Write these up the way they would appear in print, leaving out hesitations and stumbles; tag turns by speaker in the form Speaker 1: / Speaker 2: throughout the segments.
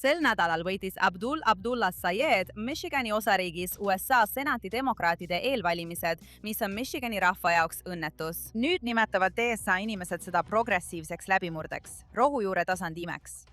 Speaker 1: Sel nädalal võitis Abdullah Sayed Michigani osariigis USA senati demokraatide eelvalimised, mis on Michigani rahva jaoks õnnetus. Nüüd nimetavad DSA inimesed seda progressiivseks läbimurdeks, rohujuure tasandi imeks.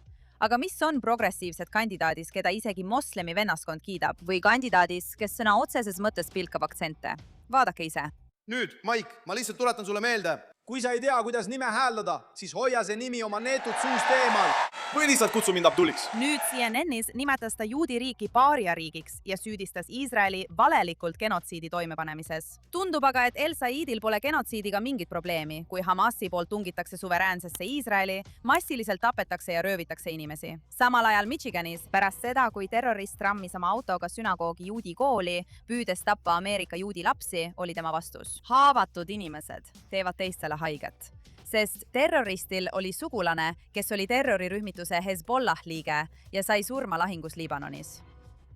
Speaker 1: Aga mis on progressiivsed kandidaadis, keda isegi moslemi vennaskond kiidab, või kandidaadis, kes sõna otseses mõttes pilkab aktsente? Vaadake ise.
Speaker 2: Nüüd, Mike, ma lihtsalt tuletan sulle meelde.
Speaker 3: Kui sa ei tea, kuidas nime hääldada, siis hoia see nimi oma neetud suust eemal.
Speaker 2: Või lihtsalt kutsu mind Abduliks.
Speaker 1: Nüüd CNN-is nimetas ta juudi riiki paariariigiks ja süüdistas Iisraeli valelikult genotsiidi toimepanemises. Tundub aga, et El Saidil pole genotsiidiga mingit probleemi, kui Hamasi poolt tungitakse suveräänsesse Iisraeli, massiliselt tapetakse ja röövitakse inimesi. Samal ajal Michiganis, pärast seda, kui terrorist rammis oma autoga sünagoogi juudi kooli, püüdes tappa Ameerika juudi lapsi, oli tema vastus. Haavatud inimesed teevad teistele haiget. Sest terroristil oli sugulane, kes oli terrorirühmituse Hezbollah liige ja sai surma lahingus Liibanonis.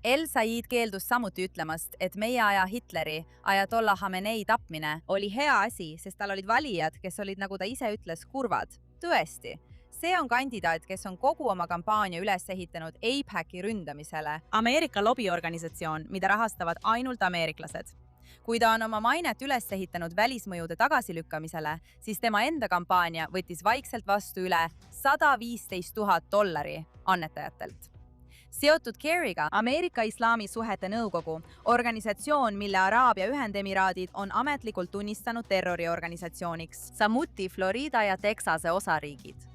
Speaker 1: El Said keeldus samuti ütlemast, et meie aja Hitleri, Ayatollah Khamenei tapmine oli hea asi, sest tal olid valijad, kes olid, nagu ta ise ütles, kurvad. Tõesti, see on kandidaat, kes on kogu oma kampaania üles ehitanud AIPAC-i ründamisele, Ameerika lobiorganisatsioon, mida rahastavad ainult ameeriklased. Kui ta on oma mainet üles ehitanud välismõjude tagasilükkamisele, siis tema enda kampaania võttis vaikselt vastu üle $115 000 annetajatelt. Seotud Kerry'ga Ameerika Islaamisuhete nõukogu, organisatsioon, mille Araabia Ühendemiraadid on ametlikult tunnistanud terroriorganisatsiooniks, samuti Florida ja Texase osariigid.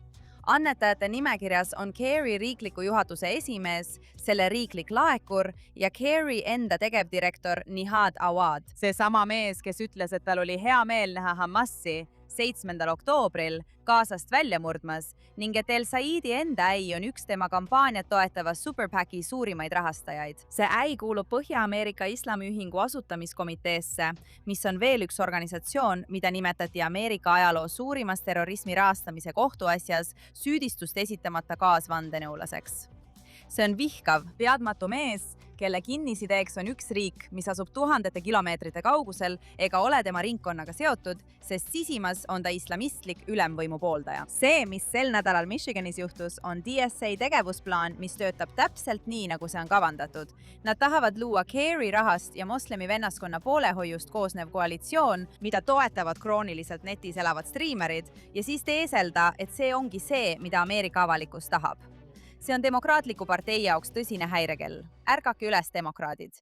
Speaker 1: Annetajate nimekirjas on Kerry riikliku juhatuse esimees, selle riiklik laekur ja Kerry enda tegevdirektor Nihad Awad. See sama mees, kes ütles, et tal oli hea meel näha Hamasi 7. oktoobril Gazast välja murdmas ning et El Saidi enda äi on üks tema kampaaniat toetava Superpacki suurimaid rahastajaid. See äi kuulub Põhja-Ameerika Islamiühingu asutamiskomiteesse, mis on veel üks organisatsioon, mida nimetati Ameerika ajaloo suurimas terrorismi rahastamise kohtuasjas süüdistust esitamata kaasvandenõulaseks. See on vihkav, teadmatu mees, kelle kinnisideeks on üks riik, mis asub tuhandete kilomeetrite kaugusel ega ole tema ringkonnaga seotud, sest sisimas on ta islamistlik ülemvõimu pooldaja. See, mis sel nädalal Michiganis juhtus, on DSA tegevusplaan, mis töötab täpselt nii, nagu see on kavandatud. Nad tahavad luua Kerry rahast ja moslemi vennaskonna poolehoiust koosnev koalitsioon, mida toetavad krooniliselt netis elavad striimerid ja siis teeselda, et see ongi see, mida Ameerika avalikkus tahab. See on demokraatliku partei jaoks tõsine häirekell. Ärgake üles, demokraadid!